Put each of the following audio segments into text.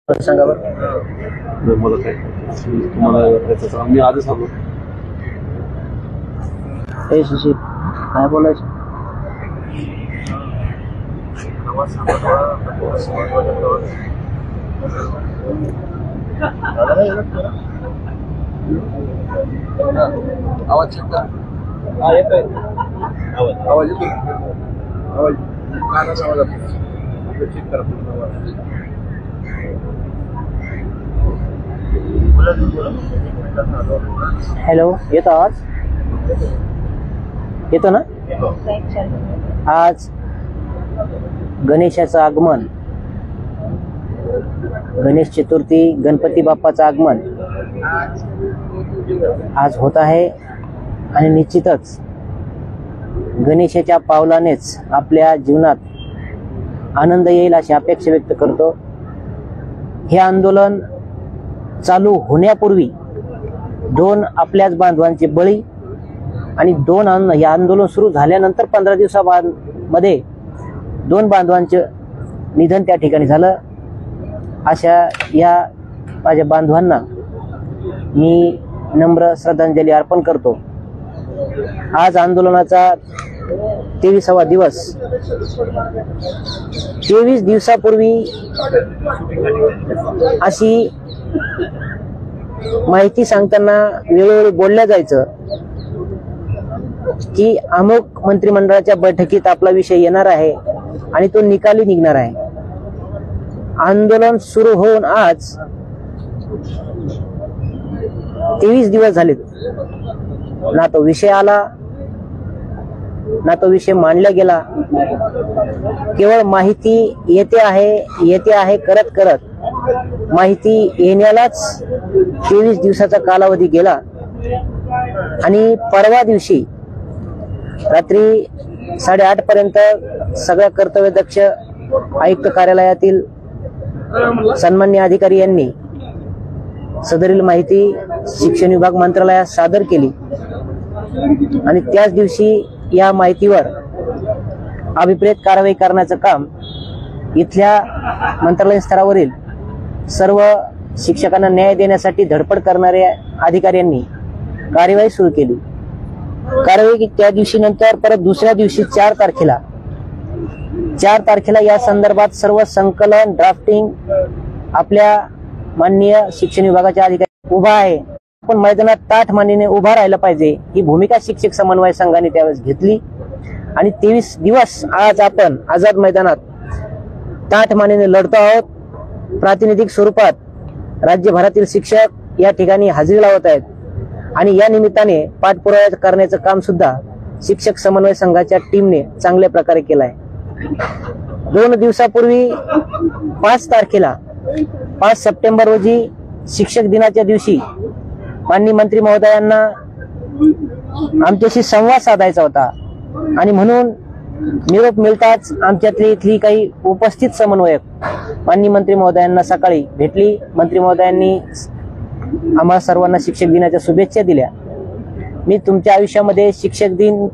सांगा बरं. मला काय तुम्हाला मी आजच आलो. हे सुशील काय बोलायचं. आवाज चेक करा. येतोय आवाज येतो. आवाज कानाचा आवाज आपला चेक करा. हॅलो, येतो आवाज. येतो ना. आज गणेशाचं आगमन, गणेश चतुर्थी, गणपती बाप्पाचं आगमन आज होत आहे आणि निश्चितच गणेशाच्या पावलानेच आपल्या जीवनात आनंद येईल अशी अपेक्षा व्यक्त करतो. हे आंदोलन चालू होण्यापूर्वी दोन आपल्याच बांधवांचे बळी आणि हे आंदोलन सुरू झाल्यानंतर 15 दिवसामध्ये दोन बांधवांचे निधन त्या ठिकाणी झालं. अशा या माझ्या बांधवांना मी नम्र श्रद्धांजली अर्पण करतो. आज आंदोलनाचा 23वा दिवस. 23 दिवसापूर्वी अशी माहिती सांगताना वेळोवेळी बोलल्या जायचं की अमुक मंत्रिमंडळाच्या बैठकीत आपला विषय येणार आहे आणि तो निकाली निघणार आहे. आंदोलन सुरू होऊन आज 23 दिवस झालेत. ना तो विषय आला, ना तो विषय मांडला गेला. केवळ माहिती येते आहे करत करत माहिती येण्यालाच 23 दिवसाचा कालावधी गेला आणि परवा दिवशी रात्री 8:30 पर्यंत सगळ्या कर्तव्यदक्ष आयुक्त कार्यालयातील सन्मान्य अधिकारी यांनी सदरील माहिती शिक्षण विभाग मंत्रालयात सादर केली आणि त्याच दिवशी या माहितीवर अभिप्रेत कारवाई करण्याचं काम इथल्या मंत्रालय स्तरावरील सर्व शिक्षकांना न्याय देण्यासाठी धडपड करणाऱ्या अधिकाऱ्यांनी कार्यवाही सुरू केली. कारवाई त्या दिवशी नंतर परत दुसऱ्या दिवशी 4 तारखेला या संदर्भात सर्व संकलन ड्राफ्टिंग आपल्या माननीय शिक्षण विभागाच्या अधिकारी उभा आहे. पण मैदानात ताठ मानेने उभा राहिला पाहिजे ही भूमिका शिक्षक समन्वय संघाने त्यावेळेस घेतली आणि 23 दिवस आज आपण आझाद मैदानात ताठ मानेने लढतो आहोत. प्रातिनिधिक स्वरूपात राज्यभरातील शिक्षक या ठिकाणी हजेरी लावत आहेत आणि या निमित्ताने पाठपुरावा करण्याचं काम सुद्धा शिक्षक समन्वय संघाच्या टीमने चांगल्या प्रकारे केलं आहे. 2 दिवसापूर्वी 5 सप्टेंबर रोजी शिक्षक दिनाच्या दिवशी माननीय मंत्री महोदयांना आमच्याशी संवाद साधायचा होता आणि म्हणून निरोप मिळताच आमच्यातली इथली काही उपस्थित समन्वयक माननीय मंत्री महोदयांना सकाळी भेटली. मंत्री महोदयांनी आम्हा सर्वांना शिक्षक दिनाच्या शुभेच्छा दिल्या. मी तुमच्या आयुष्यामध्ये शिक्षक दिन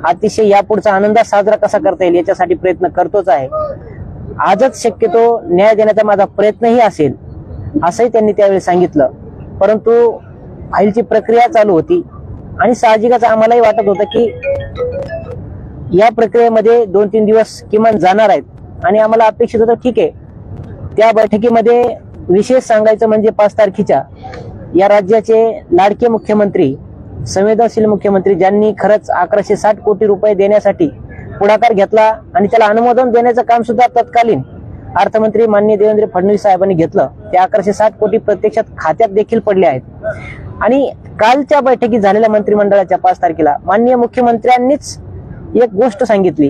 अतिशय यापुढचा आनंदात साजरा कसा करता येईल याच्यासाठी प्रयत्न करतोच आहे. आजच शक्यतो न्याय देण्याचा माझा प्रयत्नही असेल असंही त्यांनी त्यावेळी सांगितलं. परंतु फाईलची प्रक्रिया चालू होती आणि साहजिकच आम्हालाही वाटत होतं की या प्रक्रियेमध्ये 2-3 दिवस किमान जाणार आहेत आणि आम्हाला अपेक्षित होतं ठीक आहे. त्या बैठकीमध्ये विशेष सांगायचं म्हणजे 5 तारखेच्या या राज्याचे लाडके मुख्यमंत्री, संवेदनशील मुख्यमंत्री ज्यांनी खरंच 1160 कोटी रुपये देण्यासाठी पुढाकार घेतला आणि त्याला अनुमोदन देण्याचं काम सुद्धा तत्कालीन अर्थमंत्री माननीय देवेंद्र फडणवीस साहेबांनी घेतलं. ते 1160 कोटी प्रत्यक्षात खात्यात देखील पडले आहेत. आणि कालच्या बैठकीत झालेल्या मंत्रिमंडळाच्या 5 तारखेला माननीय मुख्यमंत्र्यांनीच एक गोष्ट सांगितली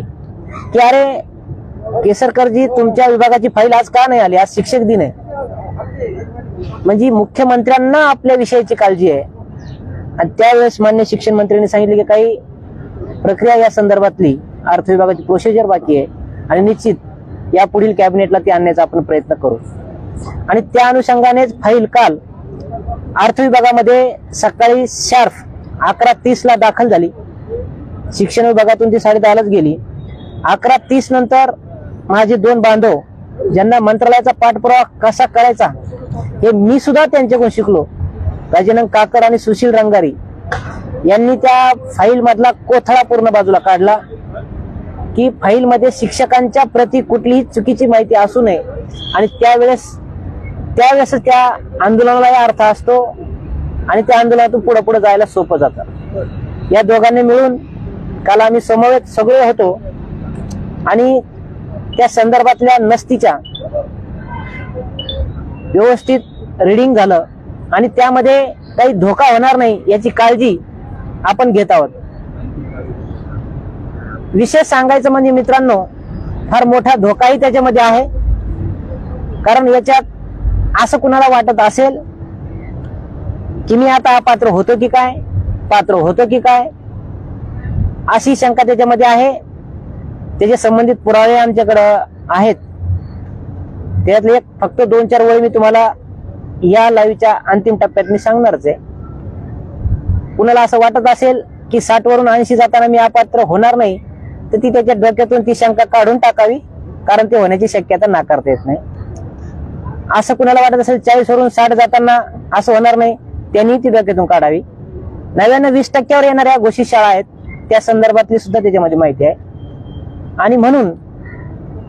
की अरे केसरकरजी, तुमच्या विभागाची फाईल आज का नाही आली, आज शिक्षक दिन आहे. म्हणजे मुख्यमंत्र्यांना आपल्या विषयाची काळजी आहे. आणि त्यावेळेस मान्य शिक्षण मंत्र्यांनी सांगितले की काही प्रक्रिया या संदर्भातली अर्थ विभागाची प्रोसिजर बाकी आहे आणि निश्चित या पुढील कॅबिनेटला ती आणण्याचा आपण प्रयत्न करू. आणि त्या अनुषंगानेच फाईल काल अर्थ विभागामध्ये सकाळी शार्प 11:30 दाखल झाली. शिक्षण विभागातून ती 10:30 गेली. 11:30 नंतर माझे 2 बांधव ज्यांना मंत्रालयाचा पाठपुरावा कसा करायचा हे मी सुद्धा त्यांच्याकडून शिकलो. गजानन काकड आणि सुशील रंगारी यांनी त्या फाईल मधला कोथळा पूर्ण बाजूला काढला की फाईल मध्ये शिक्षकांच्या प्रती कुठलीही चुकीची माहिती असू नये आणि त्यावेळेस त्या आंदोलनाला अर्थ असतो आणि त्या आंदोलनातून पुढे पुढे जायला सोपं जातं. या दोघांनी मिळून काल आम्ही समवेत सगळे होतो आणि त्या संदर्भातल्या नस्तीच्या व्यवस्थित रीडिंग झालं आणि त्यामध्ये काही धोका होणार नाही याची काळजी आपण घेत आहोत. विशेष सांगायचं म्हणजे मित्रांनो, फार मोठा धोकाही त्याच्यामध्ये आहे. कारण याच्यात असं कुणाला वाटत असेल की मी आता पात्र होतो की काय अशी शंका त्याच्यामध्ये आहे. त्याचे संबंधित पुरावे आमच्याकडे आहेत. त्यातले फक्त 2-4 वेळ मी तुम्हाला या लाईव्हच्या अंतिम टप्प्यात मी सांगणारच आहे. कुणाला असं वाटत असेल की 60 वरून 80 जाताना मी अपात्र होणार नाही तर ती त्याच्या डोक्यातून ती शंका काढून टाकावी, कारण ते होण्याची शक्यता नाकारता येत नाही. असं कुणाला वाटत असेल 40 वरून 60 जाताना असं होणार नाही, त्यांनी ती डोक्यातून काढावी. 99-20% येणाऱ्या घोषित शाळा आहेत त्या संदर्भातली सुद्धा त्याच्यामध्ये माहिती आहे. आणि म्हणून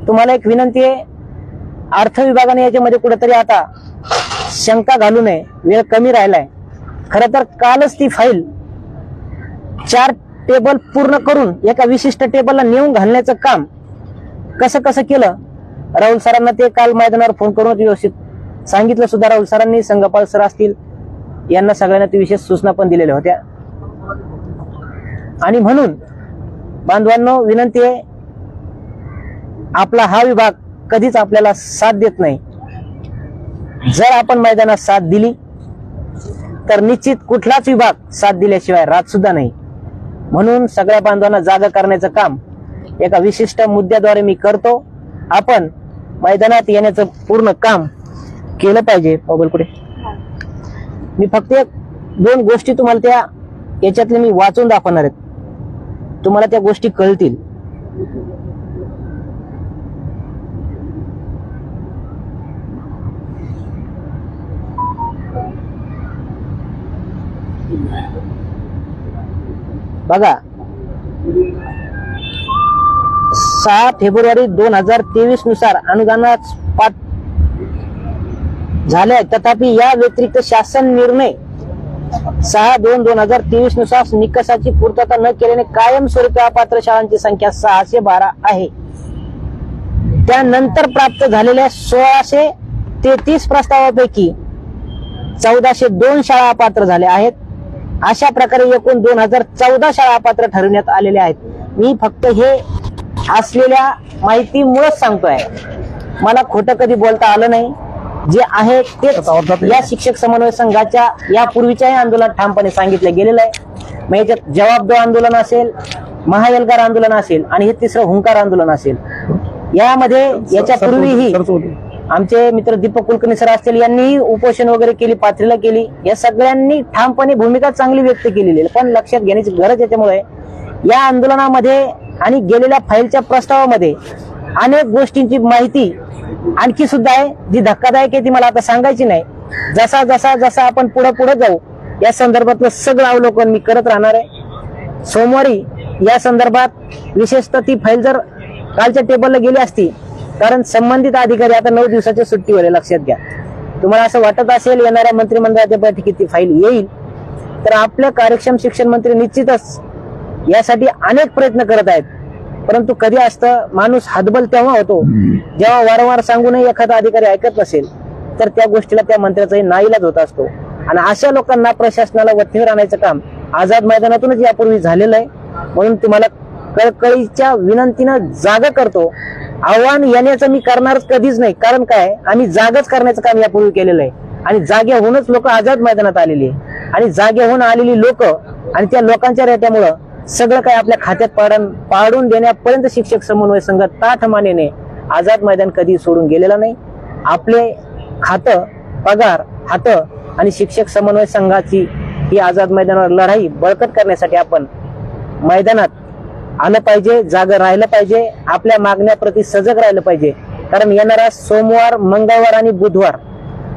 तुम्हाला एक विनंती आहे, अर्थ विभागाने याच्यामध्ये कुठेतरी आता शंका घालू नये. वेळ कमी राहिलाय. खरं तर कालच ती फाईल 4 टेबल पूर्ण करून एका विशिष्ट टेबलला नेऊन घालण्याचं काम कसं केलं, राहुल सरांना ते काल मैदानावर फोन करून व्यवस्थित सांगितलं सुद्धा. राहुल सरांनी, संगपाळ सर असतील, यांना सगळ्यांना ती विशेष सूचना पण दिलेल्या होत्या. आणि म्हणून बांधवांनो विनंती आहे, आपला हा विभाग कधीच आपल्याला साथ देत नाही. जर आपण मैदानात साथ दिली तर निश्चित कुठलाच विभाग साथ दिल्याशिवाय राहत सुद्धा नाही. म्हणून सगळ्या बांधवांना जागा करण्याचं काम एका विशिष्ट मुद्द्याद्वारे मी करतो. आपण मैदानात येण्याचं पूर्ण काम केलं पाहिजे. मोबाईल कुठे? मी फक्त 2 गोष्टी तुम्हाला त्या याच्यातले मी वाचून दाखवणार आहेत, तुम्हाला त्या गोष्टी कळतील. बघा, 6 फेब्रुवारी 2023 नुसार अनुदानात पाठ झाले, तथापि या व्यतिरिक्त शासन निर्णय 6/2/2023 नुसार निकषाची पूर्तता न केल्याने कायमस्वरूपी अपात्र शाळांची संख्या 612 आहे. त्यानंतर प्राप्त झालेल्या 1633 प्रस्तावापैकी 1402 शाळा अपात्र झाल्या आहेत. अशा प्रकारे एकूण 2014 शाळा अपात्र ठरवण्यात आलेल्या आहेत. मी फक्त हे असलेल्या माहितीमुळेच सांगतोय, मला खोटं कधी बोलता आलं नाही. जे आहे तेच या शिक्षक समन्वय संघाच्या यापूर्वीच्याही आंदोलनात ठामपणे सांगितलं गेलेलं आहे. मग याच्यात जवाब दो आंदोलन असेल, महाएल्गार आंदोलन असेल आणि हे 3रं हुंकार आंदोलन असेल. यामध्ये याच्यापूर्वीही आमचे मित्र दीपक कुलकर्णी सर असतील, यांनीही उपोषण वगैरे केली, पाथरीला केली. या सगळ्यांनी ठामपणे भूमिका चांगली व्यक्त केलेली आहे. पण लक्षात घेण्याची गरज याच्यामुळे या आंदोलनामध्ये आणि गेलेल्या फाईलच्या प्रस्तावामध्ये अनेक गोष्टींची माहिती आणखी सुद्धा आहे, जी धक्कादायक आहे. ती मला आता सांगायची नाही. जसा आपण पुढे जाऊ या संदर्भातलं सगळं अवलोकन मी करत राहणार आहे. सोमवारी या संदर्भात विशेषतः ती फाईल जर कालच्या टेबलला गेली असती, कारण संबंधित अधिकारी आता 9 दिवसाच्या सुट्टीवर आहे. लक्षात घ्या. तुम्हाला असं वाटत असेल येणाऱ्या मंत्रिमंडळाच्या बैठकीत ती फाईल येईल, तर आपले कार्यक्षम शिक्षण मंत्री निश्चितच यासाठी अनेक प्रयत्न करत आहेत. परंतु कधी असतं, माणूस हतबल तेव्हा होतो जेव्हा वारंवार सांगूनही एखादा अधिकारी ऐकत नसेल, तर त्या गोष्टीला त्या मंत्र्याचाही नाईलाज होत असतो. आणि अशा लोकांना प्रशासनाला वठणीवर आणायचं काम आझाद मैदानातूनच यापूर्वी झालेलं आहे. म्हणून तुम्हाला कळकळीच्या विनंतीनं जागा करतो. आव्हान येण्याचं मी करणारच कधीच नाही. कारण काय, आम्ही जागाच करण्याचं काम यापूर्वी केलेलं आहे आणि जागे होऊनच लोक आझाद मैदानात आलेली आहे. आणि जागे होऊन आलेली लोक आणि त्या लोकांच्या रेट्यामुळं सगळं काही आपल्या खात्यात पाडून देण्यापर्यंत शिक्षक समन्वय संघ ताठ मानेने आझाद मैदान कधी सोडून गेलेला नाही. आपले खातं, पगार, हातं आणि शिक्षक समन्वय संघाची ही आझाद मैदानावर लढाई बळकट करण्यासाठी आपण मैदानात आलं पाहिजे, जागं राहिलं पाहिजे, आपल्या मागण्याप्रती सजग राहिलं पाहिजे. कारण येणारा सोमवार, मंगळवार आणि बुधवार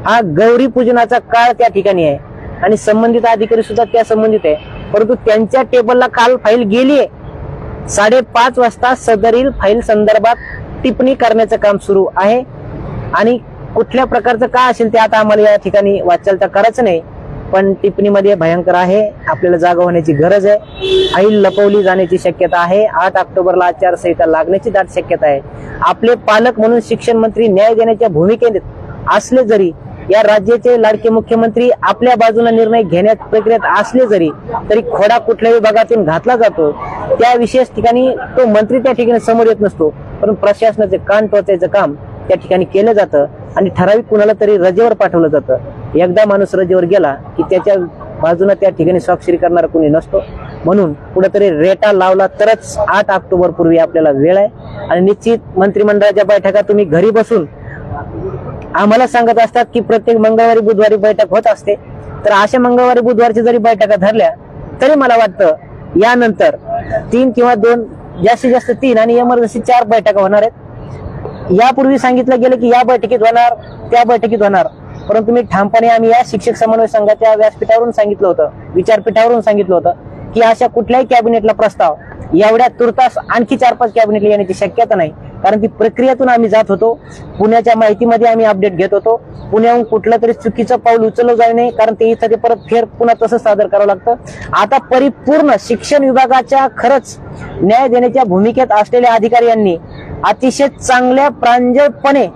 हा गौरी पूजनाचा काळ त्या ठिकाणी आहे आणि संबंधित अधिकारी सुद्धा त्या संबंधित आहे. परंतु त्यांच्या टेबलला काल फाईल गेली आहे. 5:30 वाजता सदरील फाईल संदर्भात टिप्पणी करण्याचं काम सुरू आहे आणि कुठल्या प्रकारचं काय असेल ते आता आम्हाला या ठिकाणी वाचायला तर करायचं नाही, पण टिप्पणीमध्ये भयंकर आहे. आपल्याला जागा होण्याची गरज आहे. फाईल लपवली जाण्याची शक्यता आहे. 8 ऑक्टोबरला आचारसंहिता लागण्याची दाट शक्यता आहे. आपले पालक म्हणून शिक्षण मंत्री न्याय देण्याच्या भूमिकेत असले जरी, या राज्याचे लाडके मुख्यमंत्री आपल्या बाजूने निर्णय घेण्यात प्रक्रियेत असले जरी, तरी खोडा कुठल्या विभागातून घातला जातो त्या विशेष ठिकाणी तो मंत्री त्या ठिकाणी समोर येत नसतो, पण प्रशासनाचे कान टोचायचं काम त्या ठिकाणी केलं जातं आणि ठराविक कुणाला तरी रजेवर पाठवलं जातं. एकदा माणूस रजेवर गेला की त्याच्या बाजूने त्या ठिकाणी स्वाक्षरी करणारा कोणी नसतो. म्हणून कुठेतरी रेटा लावला तरच 8 ऑक्टोबर पूर्वी आपल्याला वेळ आहे. आणि निश्चित मंत्रिमंडळाच्या बैठका तुम्ही घरी बसून आम्हाला सांगत असतात की प्रत्येक मंगळवारी बुधवारी बैठक होत असते, तर अशा मंगळवारी बुधवारची जरी बैठका धरल्या तरी मला वाटतं यानंतर 3 किंवा 2, जास्तीत जास्त 3 आणि इमर्जन्सी 4 बैठका होणार आहेत. यापूर्वी सांगितलं गेलं की या बैठकीत होणार, त्या बैठकीत होणार, परंतु मी ठामपणे आम्ही या शिक्षक समन्वय संघाच्या व्यासपीठावरून सांगितलं होतं, विचारपीठावरून सांगितलं होतं की अशा कुठल्याही कॅबिनेटला प्रस्ताव एवढ्या तुर्तास आणखी 4-5 कॅबिनेटला येण्याची शक्यता नाही. कारण ती प्रक्रियेतून आम्ही जात होतो. पुण्याच्या माहितीमध्ये आम्ही अपडेट घेत होतो. पुण्याहून कुठलं तरी चुकीचं पाऊल उचललं जाऊ नये, कारण ते इथं ते परत पुन्हा तसंच सादर करावं लागतं. आता परिपूर्ण शिक्षण विभागाच्या खरंच न्याय देण्याच्या भूमिकेत असलेल्या अधिकारी यांनी अतिशय चांगल्या प्रांजळपणे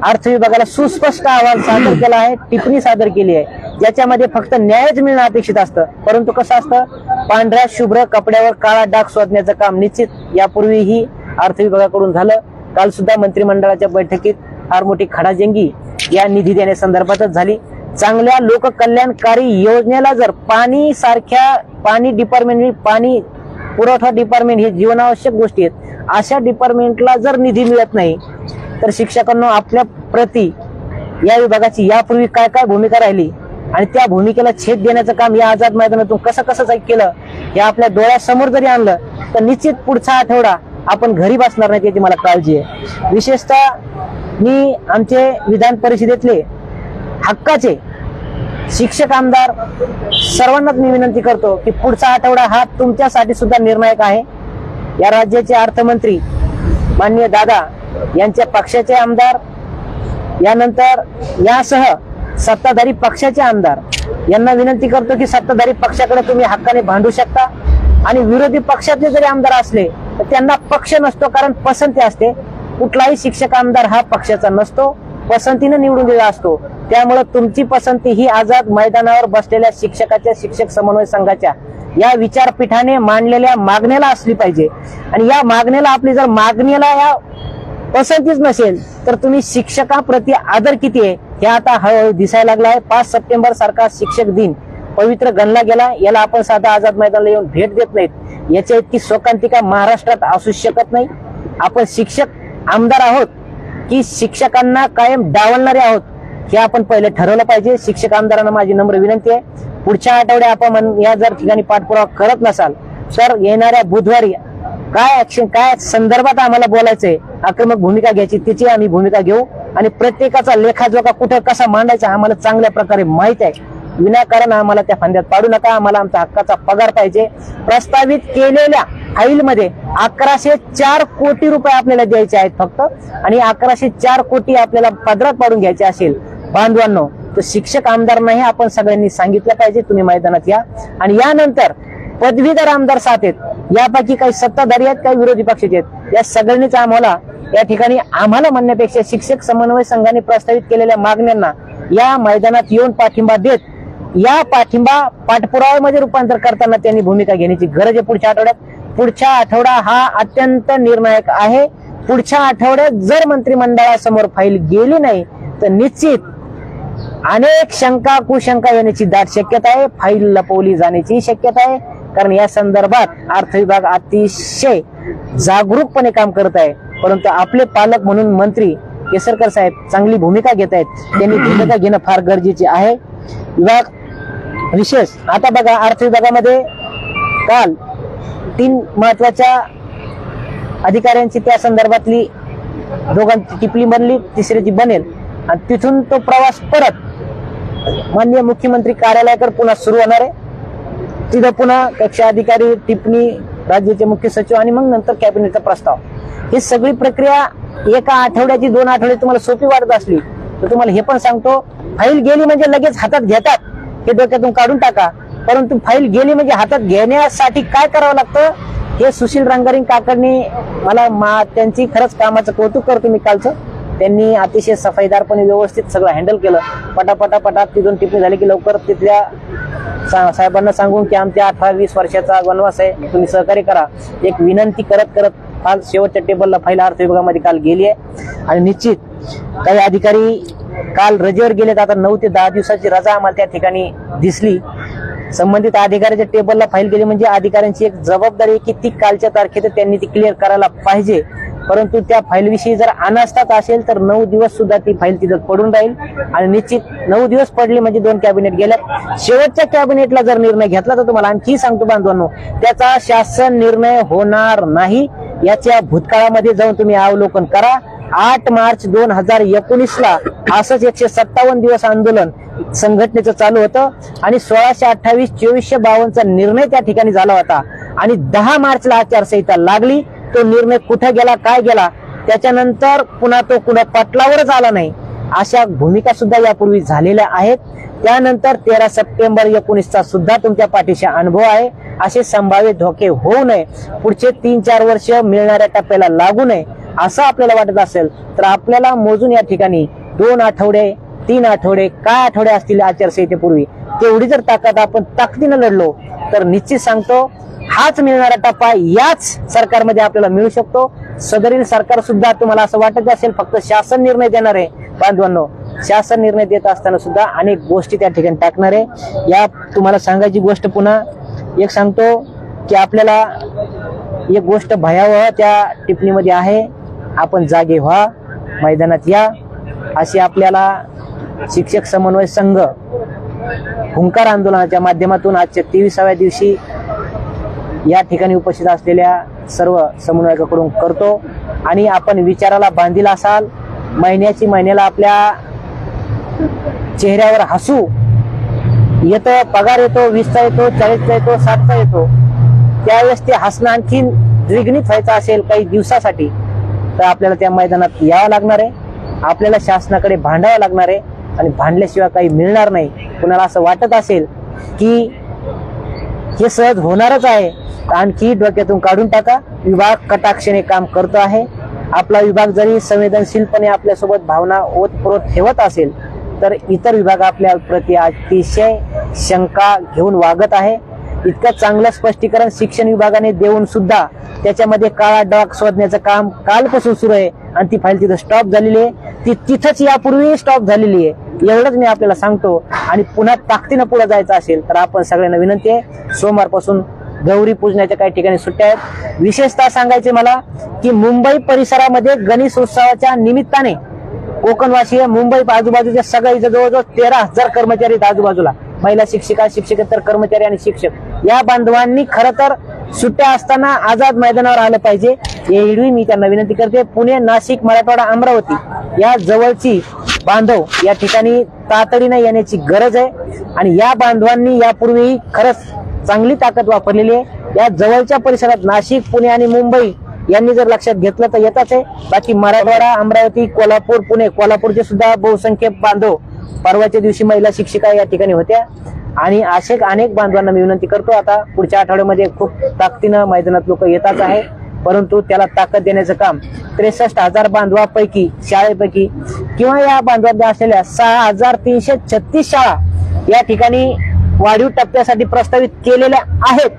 अर्थ विभागाला सुस्पष्ट अहवाल सादर केला आहे, टिप्पणी सादर केली आहे, ज्याच्यामध्ये फक्त न्यायच मिळणं अपेक्षित असतं. परंतु कसं असतं, पांढऱ्या शुभ्र कपड्यावर काळा डाग शोधण्याचं काम निश्चित यापूर्वीही अर्थ विभागाकडून झालं. काल सुद्धा मंत्रिमंडळाच्या बैठकीत फार मोठी खडाजंगी या निधी देण्यासंदर्भातच झाली. चांगल्या लोककल्याणकारी योजनेला जर पाणी डिपार्टमेंट, पाणी पुरवठा डिपार्टमेंट हे जीवनावश्यक गोष्टी आहेत, अशा डिपार्टमेंटला जर निधी मिळत नाही तर शिक्षकांना आपल्या प्रति या विभागाची यापूर्वी काय काय भूमिका राहिली आणि त्या भूमिकेला छेद देण्याचं काम या आझाद मैदानातून कसं केलं हे आपल्या डोळ्यासमोर जरी आणलं तर निश्चित पुढचा आठवडा आपण घरी बसणार नाही याची मला काळजी आहे. विशेषतः मी आमचे विधान परिषदेतले हक्काचे शिक्षक आमदार सर्वांनाच मी विनंती करतो की पुढचा आठवडा हा तुमच्यासाठी सुद्धा निर्णायक आहे. या राज्याचे अर्थमंत्री माननीय दादा यांच्या पक्षाचे आमदार, यानंतर यासह सत्ताधारी पक्षाचे आमदार यांना विनंती करतो की सत्ताधारी पक्षाकडे तुम्ही हक्काने भांडू शकता आणि विरोधी पक्षातले जरी आमदार असले तर त्यांना पक्ष नसतो, कारण पसंती असते. कुठलाही शिक्षक आमदार हा पक्षाचा नसतो, पसंतीने निवडून दिला असतो. त्यामुळे तुमची पसंती ही आझाद मैदानावर बसलेल्या शिक्षक समन्वय संघाच्या या विचारपीठाने मांडलेल्या मागण्याला असली पाहिजे. आणि या मागण्याला आपली जर मागणीला या पसंतीच नसेल तर तुम्ही शिक्षकाप्रती आदर किती आहे हे आता हळूहळू दिसायला लागला आहे. 5 सप्टेंबर सारखा शिक्षक दिन पवित्र गणला गेला. याला आपण साधा आझाद मैदानाला येऊन भेट देत नाहीत, याच्या इतकी शोकांतिका महाराष्ट्रात असू शकत नाही. आपण शिक्षक आमदार आहोत की शिक्षकांना कायम डावलणारे आहोत हे आपण पहिले ठरवलं पाहिजे. शिक्षक आमदारांना माझी नम्र विनंती आहे, पुढच्या आठवड्यात आपण या जर ठिकाणी पाठपुरावा करत नसाल तर येणाऱ्या बुधवारी काय ऍक्शन, काय संदर्भात आम्हाला बोलायचंय, आक्रमक भूमिका घ्यायची त्याची आम्ही भूमिका घेऊ. आणि प्रत्येकाचा लेखाजोखा कुठं कसा मांडायचा आम्हाला चांगल्या प्रकारे माहित आहे. विनाकारण आम्हाला त्या फंद्यात पाडू नका. आम्हाला आमचा हक्काचा पगार पाहिजे. प्रस्तावित केलेल्या फाईलमध्ये 1104 कोटी रुपये आपल्याला द्यायचे आहेत फक्त, आणि 1104 कोटी आपल्याला पदरात पाडून घ्यायचे असेल बांधवांनो तर शिक्षक आमदारांनाही आपण सगळ्यांनी सांगितलं पाहिजे तुम्ही मैदानात या. आणि यानंतर पदवीधर आमदार 7 आहेत, यापैकी काही सत्ताधारी आहेत, काही विरोधी पक्षाचे आहेत. या सगळ्यांनीच आम्हाला या ठिकाणी आम्हाला म्हणण्यापेक्षा शिक्षक समन्वय संघाने प्रस्तावित केलेल्या मागण्यांना या मैदानात येऊन पाठिंबा देत या पाठिंबा पाठपुराव्यामध्ये रूपांतर करताना त्यांनी भूमिका घेण्याची गरज आहे. पुढच्या आठवडा हा अत्यंत निर्णायक आहे. पुढच्या आठवड्यात जर मंत्रिमंडळासमोर फाईल गेली नाही तर निश्चित अनेक शंका कुशंका येण्याची दाट शक्यता आहे. फाईल लपवली जाण्याची शक्यता आहे, कारण या संदर्भात अर्थ विभाग अतिशय जागरूकपणे काम करत आहे. परंतु आपले पालक म्हणून मंत्री केसरकर साहेब चांगली भूमिका घेत आहेत. त्यांनी भूमिका घेणं फार गरजेचे आहे. विभाग विशेष आता बघा, अर्थ विभागामध्ये काल 3 महत्वाच्या अधिकाऱ्यांची त्या संदर्भातली दोघांची टिपली बनली, तिसऱ्याची बनेल आणि तिथून तो प्रवास परत माननीय मुख्यमंत्री कार्यालयाकडे पुन्हा सुरू होणार आहे. तिथं पुन्हा कक्षा अधिकारी, टिप्पणी, राज्याचे मुख्य सचिव आणि मग नंतर कॅबिनेटचा प्रस्ताव. ही सगळी प्रक्रिया एका आठवड्याची, 2 आठवडे तुम्हाला सोपी वाटत असली तर तुम्हाला हे पण सांगतो, फाईल गेली म्हणजे लगेच हातात घेतात, हे डोक्यातून काढून टाका. परंतु फाईल गेली म्हणजे हातात घेण्यासाठी काय करावं लागतं हे सुशील रंगारिंग काकांनी मला त्यांची खरंच कामाचं कौतुक करतो मी कालचं. त्यांनी अतिशय सफाईदारपणे व्यवस्थित सगळं हँडल केलं. पटापटापटात तिथून टिप्पणी झाली की लवकर तिथल्या साहेबांना सांगून की आमच्या 18-20 वर्षाचा वनवास आहे, तुम्ही सहकार्य करा. एक विनंती करत करत काल शेवटच्या टेबलला फाईल अर्थ विभागामध्ये काल गेली आहे. आणि निश्चित काही अधिकारी काल रजेवर गेलेत. आता 9 ते 10 दिवसाची रजा आम्हाला त्या ठिकाणी दिसली. संबंधित अधिकाऱ्याच्या टेबलला फाईल गेली म्हणजे अधिकाऱ्यांची एक जबाबदारी आहे की ती कालच्या तारखेत त्यांनी ती क्लिअर करायला पाहिजे. परंतु त्या फाईल विषयी जर अनास्थाच असेल तर 9 दिवस सुद्धा ती फाईल तिथं पडून राहील. आणि निश्चित 9 दिवस पडले म्हणजे 2 कॅबिनेट गेल्यात. शेवटच्या कॅबिनेटला जर निर्णय घेतला तर तुम्हाला आणखी सांगतो बांधवांनो, त्याचा शासन निर्णय होणार नाही. याच्या भूतकाळामध्ये जाऊन तुम्ही अवलोकन करा. 8 मार्च 2019ला असंच 157 दिवस आंदोलन संघटनेचं चालू होतं आणि 1628, 2452चा निर्णय त्या ठिकाणी झाला होता. आणि 10 मार्चला आचारसंहिता लागली. तो निर्णय कुठे गेला, काय गेला, त्याच्यानंतर पुन्हा तो कुणा पटलावरच आला नाही. अशा भूमिका सुद्धा यापूर्वी झालेल्या आहेत. त्यानंतर 13 सप्टेंबर 19चा सुद्धा तुमच्या पाठीशी अनुभव आहे. असे संभाव्य धोके होऊ नये, पुढचे 3-4 वर्ष मिळणाऱ्या टप्प्याला लागू नये असं आपल्याला वाटत असेल तर आपल्याला मोजून या ठिकाणी 2 आठवडे, 3 आठवडे, काय आठवडे असतील आचारसंहितेपूर्वी, तेवढी जर ताकद आपण ताकदीनं लढलो तर निश्चित सांगतो हाच मिळणारा टप्पा याच सरकारमध्ये आपल्याला मिळू शकतो. सदरील सरकार सुद्धा तुम्हाला असं वाटत असेल फक्त शासन निर्णय देणार आहे, बांधवांनो शासन निर्णय देत असताना सुद्धा अनेक गोष्टी त्या ठिकाणी टाकणार आहे. या तुम्हाला सांगायची गोष्ट पुन्हा एक सांगतो की आपल्याला एक गोष्ट भयावह त्या टिप्पणीमध्ये आहे. आपण जागे व्हा, मैदानात या, अशी आपल्याला शिक्षक समन्वय संघ हुंकार आंदोलनाच्या माध्यमातून आजच्या 23व्या दिवशी या ठिकाणी उपस्थित असलेल्या सर्व समन्वयकाकडून करतो. आणि आपण विचाराला बांधील असाल, महिन्याला आपल्या चेहऱ्यावर हसू येतं, पगार येतो, 20चा येतो, 40चा येतो, 60चा येतो, त्यावेळेस ते हसणं आणखी द्विगुणित व्हायचं असेल काही दिवसासाठी तर आपल्याला त्या मैदानात यावं लागणार आहे. आपल्याला शासनाकडे भांडावं लागणार आहे आणि भांडल्याशिवाय काही मिळणार नाही. कुणाला असं वाटत असेल की हे सहज होणारच आहे आणखी डोक्यातून काढून टाका. विभाग कटाक्षाने काम करतो आहे. आपला विभाग जरी संवेदनशीलपणे आपल्यासोबत भावना ओतप्रोत ठेवत असेल तर इतर विभाग आपल्या प्रति अतिशय शंका घेऊन वागत आहे. इतकं चांगलं स्पष्टीकरण शिक्षण विभागाने देऊन सुद्धा त्याच्यामध्ये काळा डाग शोधण्याचं काम कालपासून सुरू आहे आणि ती फाईल तिथं स्टॉप झालेली आहे. ती तिथंच यापूर्वी स्टॉप झालेली आहे. एवढंच मी आपल्याला सांगतो. आणि पुन्हा ताकदीनं पुढे जायचं असेल तर आपण सगळ्यांना विनंती आहे, सोमवारपासून गौरी पूजनाच्या काही ठिकाणी सुट्ट्या आहेत. विशेषतः सांगायचे मला की मुंबई परिसरामध्ये गणेश उत्सवाच्या निमित्ताने कोकणवासीय मुंबई आजूबाजूच्या सगळ्या जवळजवळ 13,000 कर्मचारी आहेत आजूबाजूला, महिला शिक्षिका, शिक्षकेतर कर्मचारी आणि शिक्षक. या बांधवांनी खरं तर सुट्ट्या असताना आझाद मैदानावर आलं पाहिजे. एवढी मी त्यांना विनंती करते. पुणे, नाशिक, मराठवाडा, अमरावती या जवळची बांधव या ठिकाणी तातडीने येण्याची गरज आहे. आणि या बांधवांनी यापूर्वी खरंच चांगली ताकद वापरलेली आहे. या जवळच्या परिसरात नाशिक, पुणे आणि मुंबई यांनी जर लक्षात घेतलं तर येतच आहे. बाकी मराठवाडा, अमरावती, कोल्हापूर, पुणे, कोल्हापूरचे सुद्धा बहुसंख्य बांधव परवाच्या दिवशी महिला शिक्षिका या ठिकाणी होत्या. आणि असे अनेक बांधवांना मी विनंती करतो, आता पुढच्या आठवड्यामध्ये खूप ताकदीनं मैदानात लोक येतच आहे. परंतु त्याला ताकद देण्याचं काम 63,000 बांधवापैकी, शाळेपैकी किंवा या बांधवांना असलेल्या 6,336 शाळा या ठिकाणी वाढीव टप्प्यासाठी प्रस्तावित केलेल्या आहेत.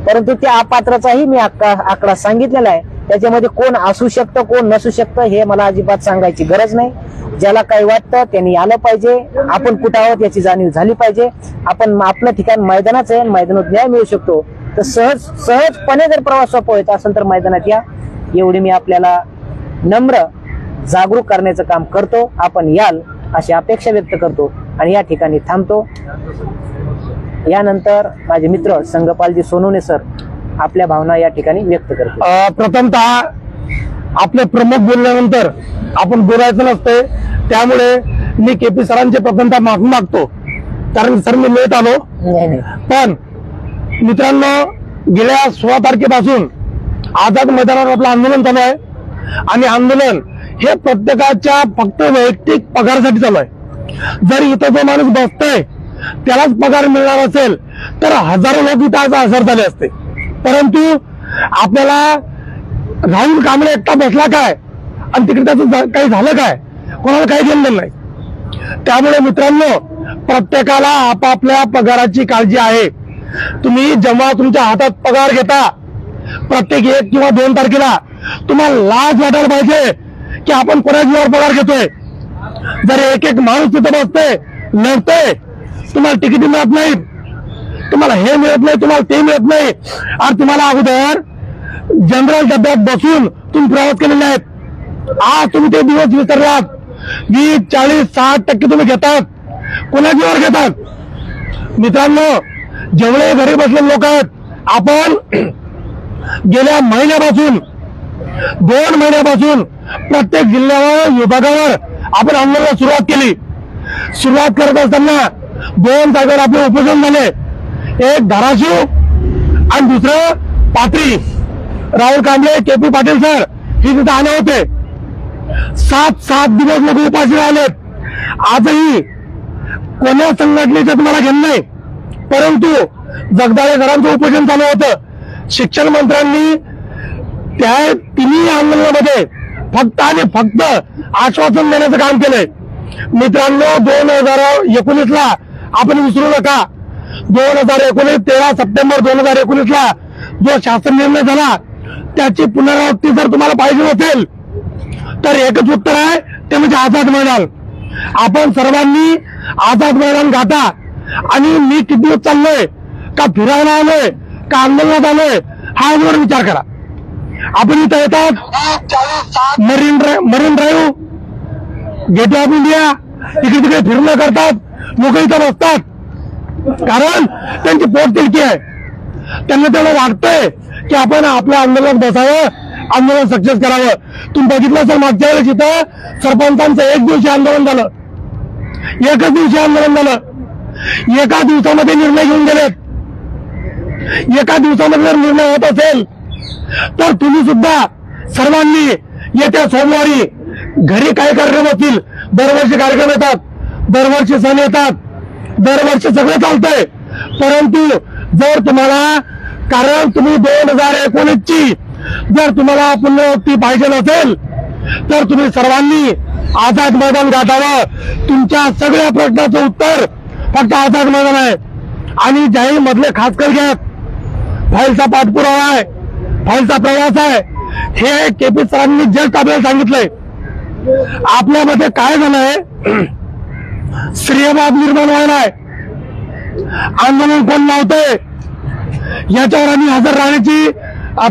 परंतु त्या अपात्रचाही मी आकडा सांगितलेला आहे. त्याच्यामध्ये कोण असू शकतं, कोण नसू शकतं हे मला अजिबात सांगायची गरज नाही. ज्याला काही वाटतं त्यांनी आलं पाहिजे. आपण कुठं आहोत याची जाणीव झाली पाहिजे. आपण आपलं ठिकाण मैदानाच आहे, मैदानात न्याय मिळू शकतो. तर सहजपणे जर प्रवास सोपा येत असेल तर मैदानात या. एवढी मी आपल्याला नम्र जागरूक करण्याचं काम करतो. आपण याल अशी अपेक्षा व्यक्त करतो आणि या ठिकाणी थांबतो. यानंतर माझे मित्र संगपालजी सोनवणे सर आपल्या भावना या ठिकाणी व्यक्त करतो. प्रथमतः आपले प्रमुख बोलल्यानंतर आपण बोलायचं नसतंय, त्यामुळे मी केपी सरांचे प्रथमतः माफी मागतो, कारण सर मी लेट आलो. पण मित्रांनो, गेल्या 16 तारखेपासून आझाद मैदानावर आपलं आंदोलन चालू आहे आणि आंदोलन हे प्रत्येकाच्या फक्त वैयक्तिक पगारासाठी चालू आहे. जर इथं जो माणूस बसतोय त्यालाच पगार मिळणार असेल तर हजारो लोक इथं आज हजर झाले असते. परंतु आपल्याला राहुल कांबळे एकटा बसला काय आणि तिकडे त्याचं काही झालं काय, कोणाला काही घेणं नाही. त्यामुळे मित्रांनो, प्रत्येकाला आपापल्या पगाराची काळजी आहे. तुम्ही जेव्हा तुमच्या हातात पगार घेता प्रत्येक 1 किंवा 2 तारखेला, तुम्हाला लाज वाटायला पाहिजे की आपण कोणाच्यावर पगार घेतोय. जर एक माणूस तिथं बसते, लढते, तुम्हाला तिकीट मिळत नाही, तुम्हाला हे मिळत नाही, तुम्हाला ते मिळत नाही, आणि तुम्हाला अगोदर जनरल डब्यात बसून तुम्ही प्रवास केलेले आहेत. आज तुम्ही ते दिवस विसरलात. 20, 40, 60% तुम्ही घेतात, कोणाच्यावर घेतात. मित्रांनो, जेवढे घरी बसलेले लोक आहेत, आपण गेल्या महिन्यापासून 2 महिन्यापासून प्रत्येक जिल्ह्यावर विभागावर आपण आंदोलनाला सुरुवात केली. सुरुवात करत असताना 2 जागेवर आपले उपोषण झाले, एक धाराशिव आणि दुसरं पाथरी. राहुल कांबळे, केपी पाटील सर हे तिथे आले होते. 7 दिवस लोक उपाशी राहिलेत. आजही कोण्या संघटनेचं तुम्हाला घेणं नाही, परंतु जगदाळे सरांचं उपोषण चालू होतं. शिक्षण मंत्र्यांनी त्या तिन्ही आंदोलनामध्ये फक्त आणि फक्त आश्वासन देण्याचं काम केलंय. मित्रांनो, 2019ला आपण विसरू नका. 2019 13 सप्टेंबर 2019ला जो शासन निर्णय झाला त्याची पुनरावृत्ती जर तुम्हाला पाहिजे असेल तर एकच उत्तर आहे, ते म्हणजे आझाद मैदान. आपण सर्वांनी आझाद मैदान गाठा. आणि मी किती दिवस चाललोय, का फिरायला आलोय, का आंदोलनात आलोय, हा यावर विचार करा. आपण इथं येतात, Marine Drive, Gate of India, इकडे तिकडे फिरणं करतात, लोक इथं बसतात, कारण त्यांची पोट तिडकी आहे. त्यांना तेवढं वाटतंय की आपण आपल्या आंदोलनात बसावं, आंदोलन सक्सेस करावं. तुम्ही बघितलं असेल मागच्या वेळेस इथं सरपंचांचं 1 दिवशी आंदोलन झालं, एकच दिवशी आंदोलन झालं. एका दिवसामध्ये निर्णय घेऊन गेलेत. एका दिवसामध्ये जर निर्णय होत असेल तर तुम्ही सुद्धा सर्वांनी येत्या सोमवारी घरी काय कार्यक्रम असतील, दरवर्षी कार्यक्रम येतात, दरवर्षी सण येतात, दरवर्षी सगळं चालतंय. परंतु जर तुम्हाला, कारण तुम्ही 2019ची जर तुम्हाला पुनरावृत्ती पाहिजे नसेल तर तुम्ही सर्वांनी आझाद मैदान गाठावं. तुमच्या सगळ्या प्रश्नाचं उत्तर फक्त आझाद मैदान आहे. आणि जाहीर मधले खासकर घ्या, फाईलचा पाठपुरावा आहे, फाईलचा प्रवास आहे. हे केपी सरांनी जस्ट आपल्याला सांगितलंय. आपल्यामध्ये काय झालंय, श्रेयवाद निर्माण व्हायलाय. आंदोलन कोण लावतोय याच्यावर आम्ही हजर राहण्याची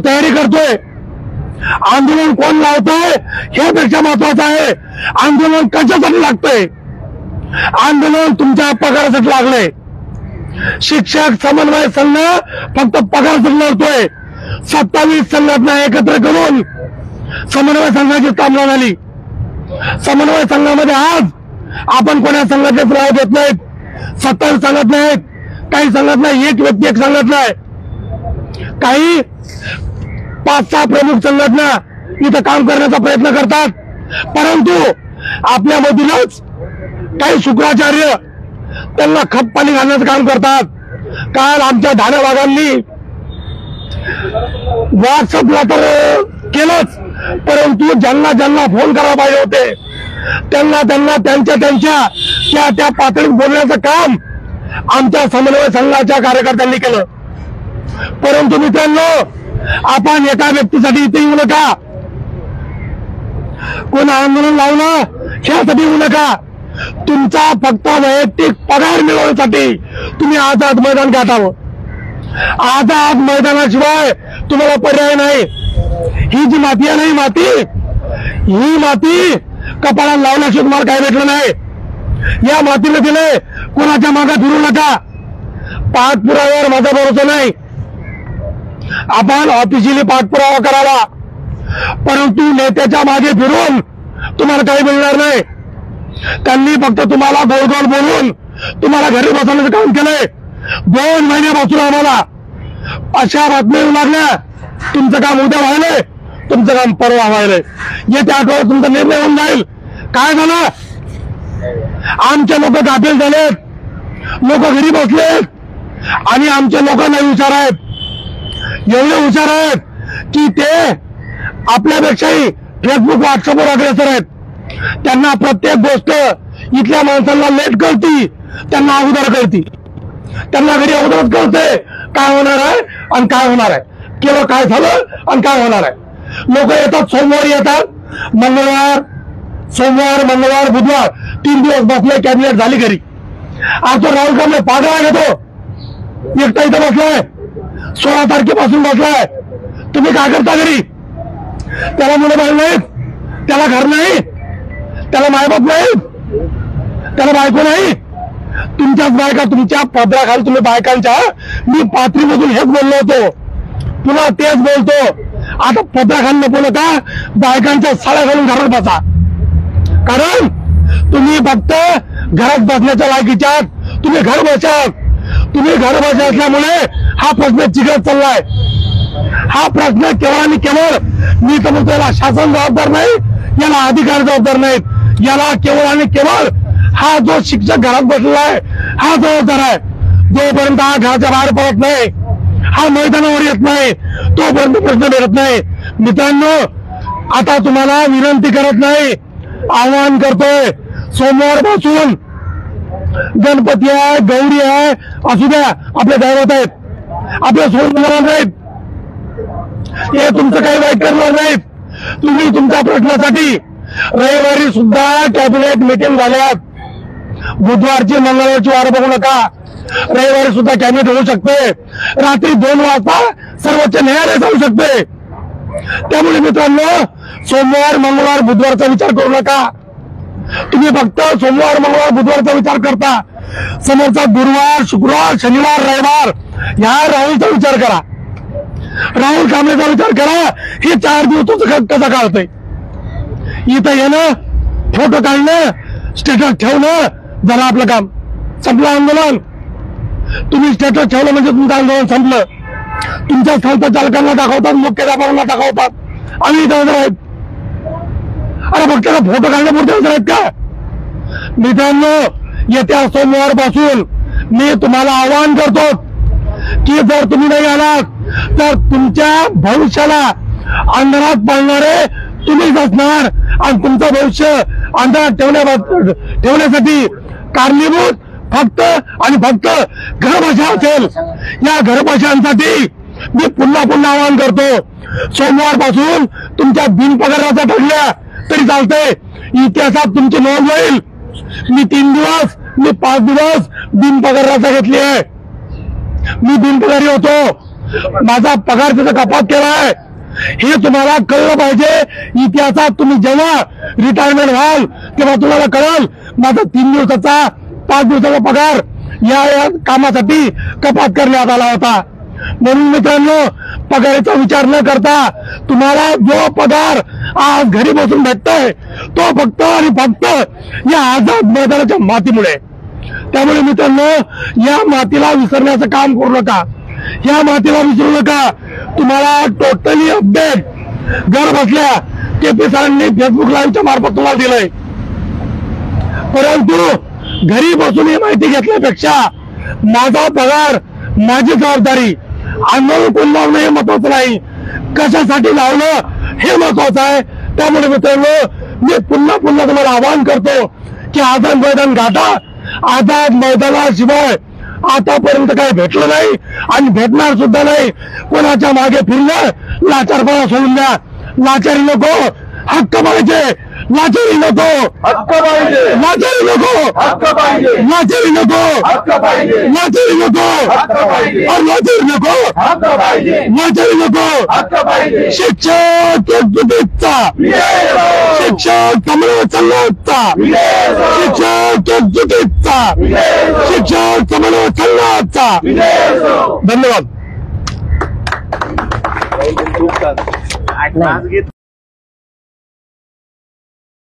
तयारी करतोय. आंदोलन कोण लावतोय हे पेक्षा महत्वाचं आहे, आंदोलन कशासाठी लागतंय. आंदोलन तुमच्या पगारासाठी लागलंय. शिक्षक समन्वय संघ फक्त पगारासाठी लढतोय. 27 संघटना एकत्र करून समन्वय संघाची स्थापना झाली. समन्वय संघामध्ये आज आपण कोणा संघटनेत नाव देत नाहीत. 27 संघटना आहेत. काही संघटना एक व्यक्ती एक संघटना आहे. काही 5-6 प्रमुख संघटना इथं काम करण्याचा प्रयत्न करतात. परंतु आपल्यामधूनच काही शुक्राचार्य त्यांना खत पाणी घालण्याचं काम करतात. काल आमच्या धानेवागांनी व्हॉट्सअपला तर केलंच, परंतु ज्यांना ज्यांना फोन करायला पाहिजे होते त्यांना त्यांच्या त्या पातळीत बोलण्याचं काम आमच्या समन्वय संघाच्या कार्यकर्त्यांनी केलं. परंतु मित्रांनो, आपण एका व्यक्तीसाठी इथे येऊ नका, कोण आंदोलन लावलं ह्यासाठी येऊ नका. तुमचा फक्त वैयक्तिक पगार मिळवण्यासाठी तुम्ही आझाद मैदान गाठावं. आझाद मैदानाशिवाय तुम्हाला पर्याय नाही. ही जी माती आहे ना, ही माती कपाळाला लावल्याशिवाय तुम्हाला काय भेटलं नाही. या मातीला दिले, कोणाच्या मागे फिरू नका. पाठपुराव्यावर माझा भरोसा नाही. आपण ऑफिशियली पाठपुरावा करावा. परंतु नेत्याच्या मागे फिरून तुम्हाला काही मिळणार नाही. त्यांनी फक्त तुम्हाला गोल गोल बोलून तुम्हाला घरी बसवण्याचं काम केलंय. 2 महिन्यापासून आम्हाला अशा बातम्या येऊ लागल्या, तुमचं काम उद्या व्हायलंय, तुमचं काम परवा व्हायलंय, येत्या आठवड्यात तुमचा निर्णय होऊन जाईल. काय झालं? आमचे लोक गाफील झालेत, लोक घरी बसलेत आणि आमचे लोक नाही हुशार आहेत. एवढे हुशार आहेत की ते आपल्यापेक्षाही फेसबुक व्हॉट्सअपवर अग्रेसर आहेत. त्यांना प्रत्येक गोष्ट इथल्या माणसांना लेट कळती, त्यांना अगोदर कळती. त्यांना घरी अगोदरच कळते काय होणार आहे आणि काय होणार आहे, केवळ काय झालं आणि काय होणार आहे. लोक येतात, सोमवारी येतात, सोमवार मंगळवार बुधवार 3 दिवस बसले, कॅबिनेट झाली घरी. आज तो राहुल गांधी पागळा घेतो, एकटा इथं बसलाय, 16 तारखेपासून बसलाय. तुम्ही काय करता घरी? त्याला मुलं बाळ नाहीत, त्याला घर नाही, त्याला मायबाप नाही, त्याला बायको नाही. तुमच्याच बायका, तुमच्या पदराखाली तुम्ही बायकांच्या, मी पात्रीमधून हेच बोललो होतो, पुन्हा तेच बोलतो. आता पदराखाली नको नका, बायकांच्या साड्या घालून घरात बसा. कारण तुम्ही फक्त घरात बसण्याच्या लायकीच्या आहात. तुम्ही घर बसाल, तुम्ही घर बसा असल्यामुळे हा प्रश्न चिघळत चाललाय. हा प्रश्न केवळ आणि केवळ मी तर म्हणतो याला शासन जबाबदार नाही, याला अधिकारी जबाबदार नाहीत, याला केवळ आणि केवळ हा जो शिक्षक घरात बसलेला आहे हा जबाबदार आहे. जोपर्यंत हा घराच्या बाहेर पडत नाही, हा मैदानावर येत नाही, तोपर्यंत प्रश्न मिळत नाही. मित्रांनो, आता तुम्हाला विनंती करत नाही, आवाहन करतोय, सोमवारपासून गणपती आहे, गौरी आहे, असू द्या, आपले दैवत आहेत, आपल्या सोडणार नाहीत, हे तुमचं काही वाईट करणार नाहीत. तुम्ही तुमच्या प्रश्नासाठी रविवारी सुद्धा कॅबिनेट मीटिंग झाल्यात. बुधवारची मंगळवारची वार बघू नका, रविवारी सुद्धा कॅबिनेट होऊ शकते. रात्री 2 वाजता सर्वोच्च न्यायालय जाऊ शकते. त्यामुळे मित्रांनो, सोमवार मंगळवार बुधवारचा विचार करू नका. तुम्ही फक्त सोमवार मंगळवार बुधवारचा विचार करता. समोरचा गुरुवार शुक्रवार शनिवार रविवार ह्या राहुलचा विचार करा, राहुल कांबळेचा विचार करा. हे 4 दिवस कसा काढतंय? इथं येणं, फोटो काढणं, स्टेटस ठेवणं, झालं आपलं काम, संपलं आंदोलन. तुम्ही स्टेटस ठेवलं म्हणजे तुमचं आंदोलन संपलं. तुमच्या संस्था चालकांना दाखवतात, मुख्याध्यापकांना दाखवतात, आम्ही इथं हजर आहेत. अरे फक्त फोटो काढण्यापुरते हजर आहेत का? मित्रांनो, येत्या सोमवारपासून मी तुम्हाला आवाहन करतो की जर तुम्ही नाही आलात तर तुमच्या भविष्याला अंधारात पाळणारे तुम्हीच असणार आणि तुमचं भविष्य अंधारात ठेवण्यासाठी कारणीभूत फक्त आणि फक्त घरभाषा असेल. या घरभाषांसाठी मी पुन्हा आवाहन करतो, सोमवारपासून तुमच्या बिनपगाराचा ठरल्या तरी चालतंय, इतिहासात तुमची नोंद होईल. मी 3 दिवस, मी 5 दिवस बिनपगाराचा घेतली आहे. मी बिनपगारी होतो, माझा पगार तिथं कपात केलाय, हे तुम्हाला कळलं पाहिजे. इतिहासात तुम्ही जेव्हा रिटायरमेंट व्हाल तेव्हा तुम्हाला कळेल माझा 3 दिवसाचा 5 दिवसाचा पगार या कामासाठी कपात करण्यात आला होता. म्हणून मित्रांनो, पगाराचा विचार न करता तुम्हाला जो पगार आज घरी बसून भेटतोय तो फक्त आणि फक्त या आझाद मैदानाच्या मातीमुळे. त्यामुळे मित्रांनो, या मातीला विसरण्याचं काम करू नका, या मातीला विसरू नका. तुम्हाला टोटली अपडेट घर बसल्या केपी सरांनी फेसबुक लाईव्हच्या मार्फत तुम्हाला दिलंय. परंतु घरी बसून ही माहिती घेतल्यापेक्षा माझा पगार, माझी जबाबदारी, आंदोलन कोण लावणं हे महत्वाचं नाही, कशासाठी लावलं हे महत्वाचं आहे. त्यामुळे मित्रांनो, मी पुन्हा तुम्हाला आवाहन करतो की आझाद मैदान गाठा. आझाद मैदानाशिवाय आतापर्यंत काही भेटलं नाही आणि भेटणार सुद्धा नाही. कोणाच्या मागे फिरणं, लाचारपणा सोडून द्या. लाचारी नको, हक्क पाहिजे. लाचारी नको, हक्क पाहिजे, लाचारी नको, हक्क पाहिजे, लाचारी नको, हक्क पाहिजे, लाचारी नको, हक्क पाहिजे, लाचारी नको, हक्क पाहिजे, लाचारी नको. हक्क पाहिजे. शिक्षक एकजुटीचा, शिक्षक समन्वय संघाचा, शिक्षक एकजुटीचा, शिक्षक समन्वय संघाचा. धन्यवाद. खूप छान. नाही.